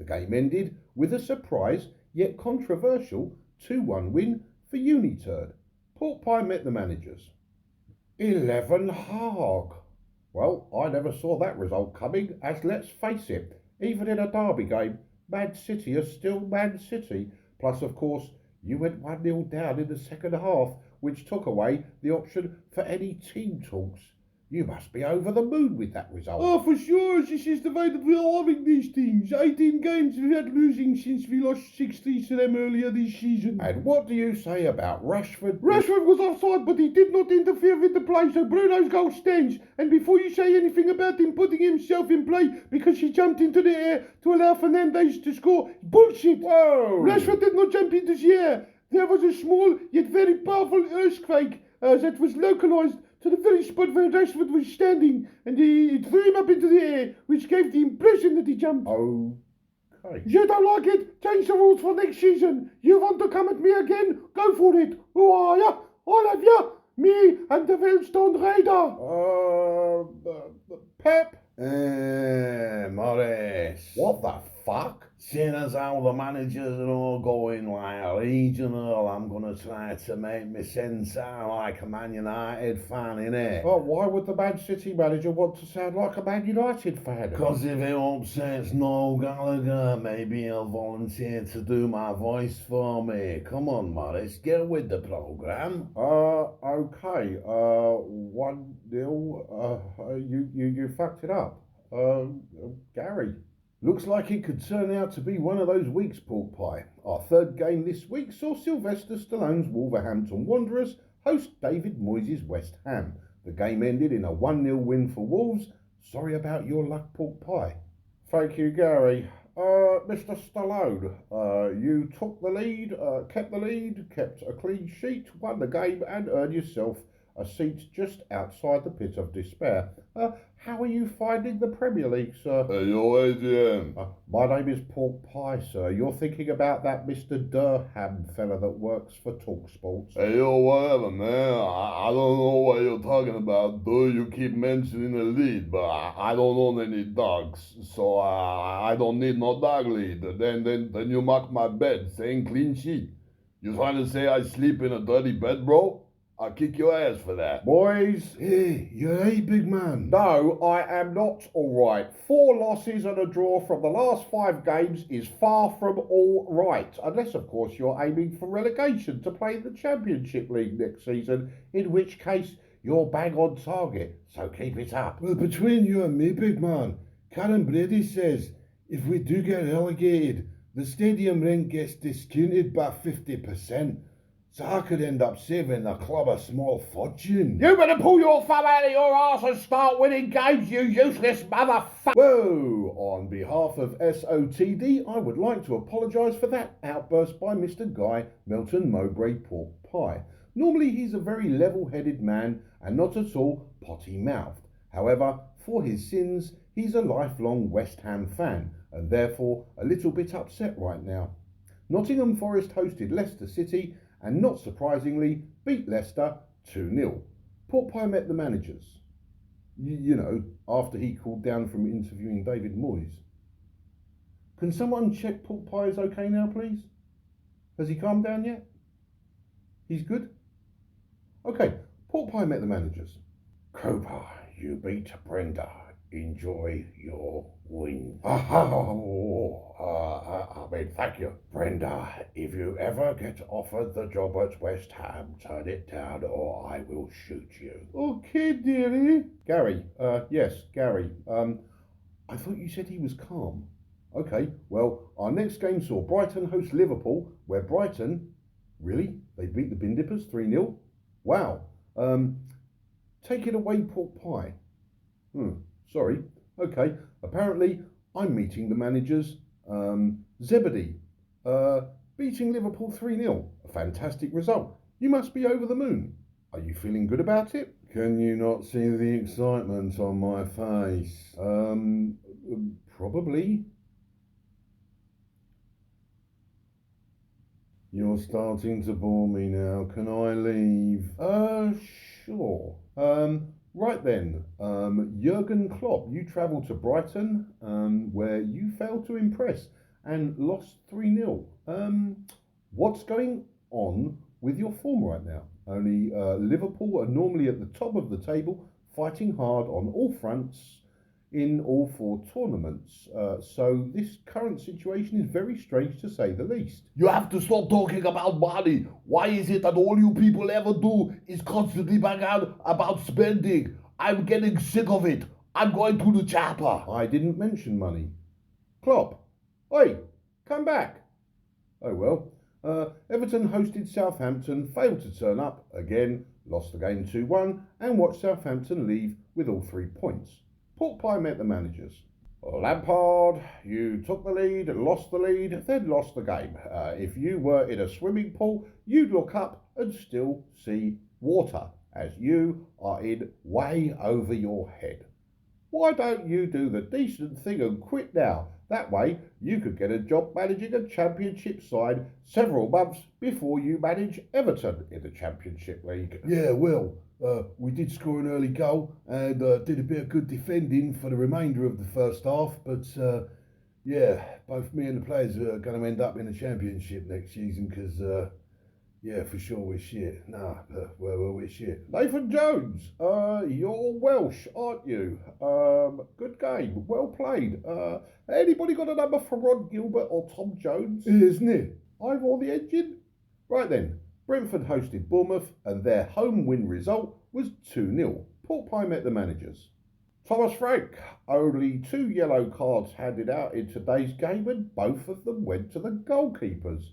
The game ended with a surprise yet controversial 2-1 win for Uniturd. Pork Pie met the managers. 11 Hague. Well, I never saw that result coming, as let's face it, even in a derby game, Man City are still Man City. Plus, of course, you went 1-0 down in the second half, which took away the option for any team talks. You must be over the moon with that result. Oh, for sure, this is the way that we are having these things. 18 games we had losing since we lost 60 to them earlier this season. And what do you say about Rashford? Rashford was offside, but he did not interfere with the play, so Bruno's goal stands. And before you say anything about him putting himself in play because he jumped into the air to allow Fernandes to score, bullshit. Whoa! Rashford did not jump into the air. There was a small yet very powerful earthquake that was localized to the very spot where Rashford was standing, and he threw him up into the air, which gave the impression that he jumped. Okay. You don't like it? Change the rules for next season. You want to come at me again? Go for it. Who are ya? All of ya. Me and the Wellstone Raider. Pep? Morris. What the fuck? Seeing as how the managers are all going like regional, I'm going to try to make me sense sound like a Man United fan, innit? Oh, why would the Man City manager want to sound like a Man United fan? Because if it upsets Noel Gallagher, maybe he'll volunteer to do my voice for me. Come on, Morris, get with the programme. Okay. 1-0. You fucked it up. Gary. Looks like it could turn out to be one of those weeks, Pork Pie. Our third game this week saw Sylvester Stallone's Wolverhampton Wanderers host David Moyes' West Ham. The game ended in a 1-0 win for Wolves. Sorry about your luck, Pork Pie. Thank you, Gary. Mr. Stallone, you took the lead, kept a clean sheet, won the game and earned yourself a seat just outside the pit of despair. How are you finding the Premier League, sir? Hello, Adrian. My name is Pork Pie, sir. You're thinking about that Mr. Durham fella that works for TalkSports. Hey, yo, whatever, man. I don't know what you're talking about, though you keep mentioning a lead, but I don't own any dogs, so I don't need no dog lead. Then you mock my bed, saying clean sheet. You trying to say I sleep in a dirty bed, bro? I'll kick your ass for that. Boys, Hey, you right, big man? no, I am not all right. 4 losses and a draw from the last 5 games is far from all right. Unless, of course, you're aiming for relegation to play the Championship League next season, in which case you're bang on target. So keep it up. Well, between you and me, big man, Karen Brady says if we do get relegated, the stadium rent gets discounted by 50%. So I could end up saving the club a small fortune. You better pull your thumb out of your arse and start winning games, you useless motherfucker. Whoa! On behalf of SOTD, I would like to apologise for that outburst by Mr. Guy Melton Mowbray Pork Pie. Normally he's a very level-headed man and not at all potty-mouthed. However, for his sins, he's a lifelong West Ham fan and therefore a little bit upset right now. Nottingham Forest hosted Leicester City and not surprisingly beat Leicester 2-0. Pork Pie met the managers. You know, after he called down from interviewing David Moyes. Can someone check Pork Pie is okay now, please? Has he calmed down yet? He's good? Okay, Pork Pie met the managers. Cooper, you beat Brenda. Enjoy your win. Thank you. Brenda, if you ever get offered the job at West Ham, turn it down or I will shoot you. Okay, dearie. Gary, yes, Gary. I thought you said he was calm. Okay, well, our next game saw Brighton host Liverpool, where Brighton, really? They beat the Bin Dippers 3-0? Wow. Take it away, Pork Pie. Sorry. Okay. Apparently, I'm meeting the managers. Zebedee. Beating Liverpool 3-0. A fantastic result. You must be over the moon. Are you feeling good about it? Can you not see the excitement on my face? Probably. You're starting to bore me now. Can I leave? Sure. Right then, Jurgen Klopp, you travelled to Brighton, where you failed to impress, and lost 3-0. What's going on with your form right now? Only Liverpool are normally at the top of the table, fighting hard on all fronts in all 4 tournaments. So this current situation is very strange to say the least. You have to stop talking about money. Why is it that all you people ever do is constantly bang out about spending? I'm getting sick of it. I'm going to the chopper. I didn't mention money. Klopp, oi, come back. Oh well. Everton hosted Southampton, failed to turn up again, lost the game 2-1, and watched Southampton leave with all 3 points. Pork Pie met the managers. Lampard, you took the lead, lost the lead, then lost the game. If you were in a swimming pool, you'd look up and still see water, as you are in way over your head. Why don't you do the decent thing and quit now? That way you could get a job managing a championship side several months before you manage Everton in the Championship League. Yeah, well, we did score an early goal and did a bit of good defending for the remainder of the first half, but yeah, both me and the players are going to end up in the Championship next season because, yeah, for sure we're shit. We're shit. Nathan Jones, you're Welsh, aren't you? Good game, well played. Anybody got a number for Ron Gilbert or Tom Jones? Isn't it? I've all the engine. Right then, Brentford hosted Bournemouth and their home win result was 2-0. Pork Pie met the managers. Thomas Frank, only 2 yellow cards handed out in today's game and both of them went to the goalkeepers.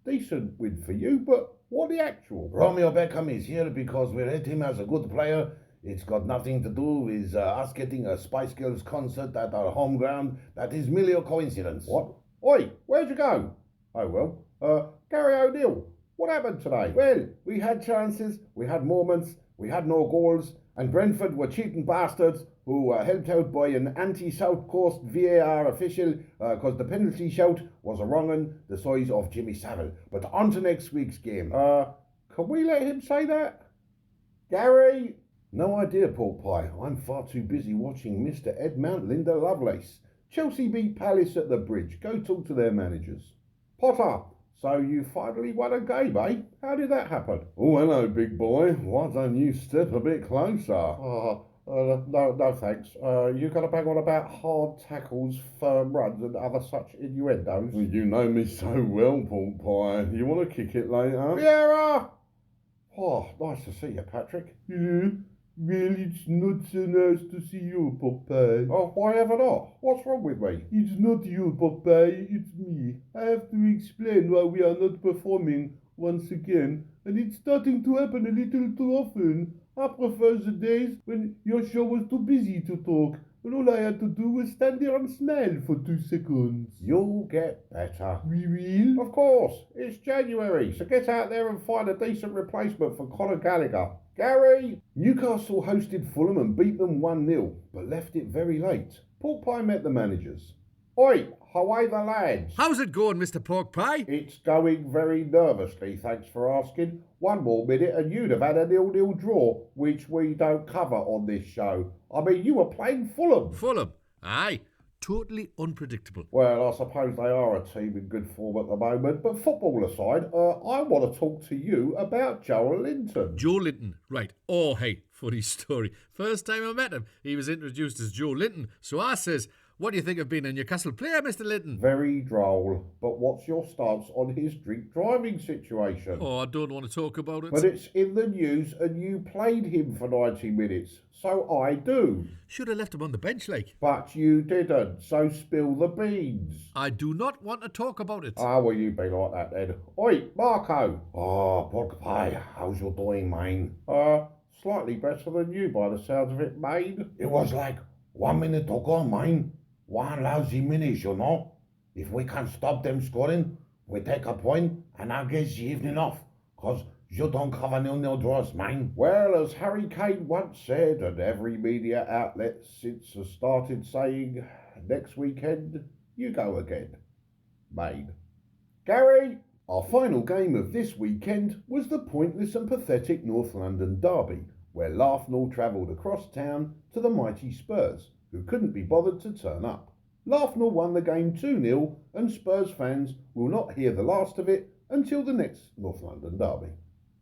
Decent win for you, but what the actual? Romeo Beckham is here because we rate him as a good player. It's got nothing to do with us getting a Spice Girls concert at our home ground. That is merely a coincidence. What? Oi, where'd you go? Oh well, Gary O'Neill, what happened today? Well, we had chances, we had moments, we had no goals, and Brentford were cheating bastards who were helped out by an anti-South Coast VAR official because the penalty shout was a wrong one the size of Jimmy Savile. But on to next week's game. Can we let him say that? Gary? No idea, Pork Pie. I'm far too busy watching Mr. Ed Mount Linda Lovelace. Chelsea beat Palace at the Bridge. Go talk to their managers. Potter, so you finally won a game, eh? How did that happen? Oh, hello, big boy. Why don't you step a bit closer? No thanks. You got to bang on about hard tackles, firm runs and other such innuendos. You know me so well, Pork Pie. You want to kick it later? Vieira! Oh, nice to see you, Patrick. Yeah, well, it's not so nice to see you, Pork Pie. Oh, why ever not? What's wrong with me? It's not you, Pork Pie, it's me. I have to explain why we are not performing once again, and it's starting to happen a little too often. I prefer the days when your show was too busy to talk, and all I had to do was stand there and smile for 2 seconds. You'll get better. We will? Of course, it's January, so get out there and find a decent replacement for Conor Gallagher. Gary! Newcastle hosted Fulham and beat them 1-0, but left it very late. Pork Pie met the managers. Oi, away the lads. How's it going, Mr. Pork Pie? It's going very nervously, thanks for asking. One more minute and you'd have had a 0-0 draw, which we don't cover on this show. I mean, you were playing Fulham. Fulham? Aye. Totally unpredictable. Well, I suppose they are a team in good form at the moment, but football aside, I want to talk to you about Joel Linton. Joe Linton, right. Oh, hey, funny story. First time I met him, he was introduced as Joe Linton. So I says, what do you think of being a Newcastle player, Mr. Linton? Very droll, but what's your stance on his drink driving situation? Oh, I don't want to talk about it. But it's in the news and you played him for 90 minutes, so I do. Should have left him on the bench, like. But you didn't, so spill the beans. I do not want to talk about it. Ah, well, you be like that then. Oi, Marco. Oh, Pork Pie, how's you doing, mine? Slightly better than you by the sounds of it, mate. It was like 1 minute ago, mine. One lousy minute, you know. If we can stop them scoring, we take a point and I'll get the evening off. Cause you don't cover 0-0 draws, mine. Well, as Harry Kane once said, and every media outlet since has started saying, next weekend, you go again. Mate. Gary? Our final game of this weekend was the pointless and pathetic North London derby, where Laughnall travelled across town to the mighty Spurs, who couldn't be bothered to turn up. Lafnor won the game 2-0, and Spurs fans will not hear the last of it until the next North London derby.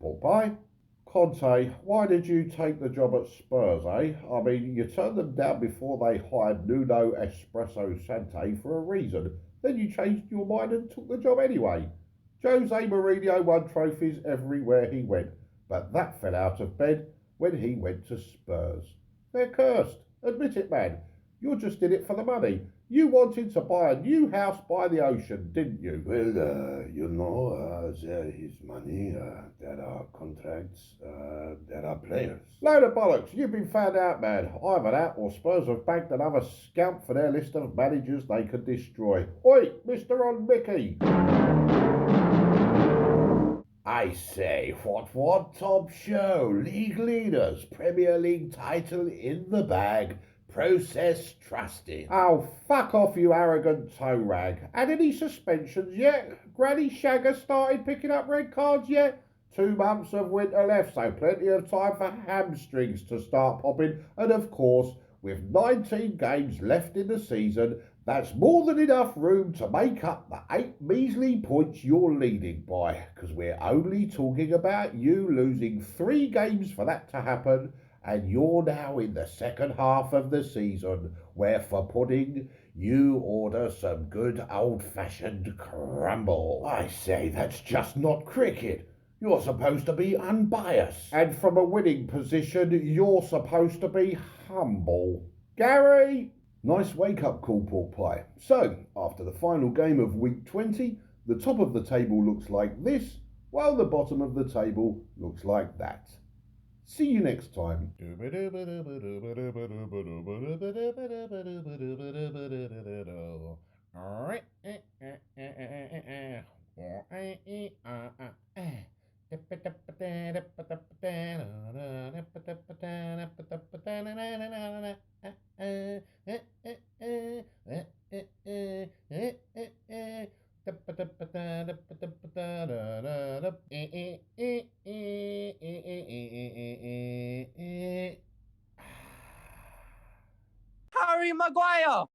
Pork pie? Conte, why did you take the job at Spurs, eh? I mean, you turned them down before they hired Nuno Espresso Sante for a reason. Then you changed your mind and took the job anyway. Jose Mourinho won trophies everywhere he went, but that fell out of bed when he went to Spurs. They're cursed. Admit it, man. You just did it for the money. You wanted to buy a new house by the ocean, didn't you? Well, there is money, there are contracts, there are players. Load of bollocks. You've been found out, man. Either that or Spurs have bagged another scamp for their list of managers they could destroy. Oi, Mr. On Mickey. I say, what top show? League leaders, Premier League title in the bag, process trusted. Oh, fuck off, you arrogant toe rag. Had any suspensions yet? Granny Shagger started picking up red cards yet? 2 months of winter left, so plenty of time for hamstrings to start popping. And of course, with 19 games left in the season, that's more than enough room to make up the 8 measly points you're leading by, because we're only talking about you losing 3 games for that to happen, and you're now in the second half of the season, where for pudding you order some good old-fashioned crumble. I say, that's just not cricket. You're supposed to be unbiased. And from a winning position, you're supposed to be humble. Gary! Nice wake-up call, Pork Pie. So, after the final game of week 20, the top of the table looks like this, while the bottom of the table looks like that. See you next time. Harry Maguire!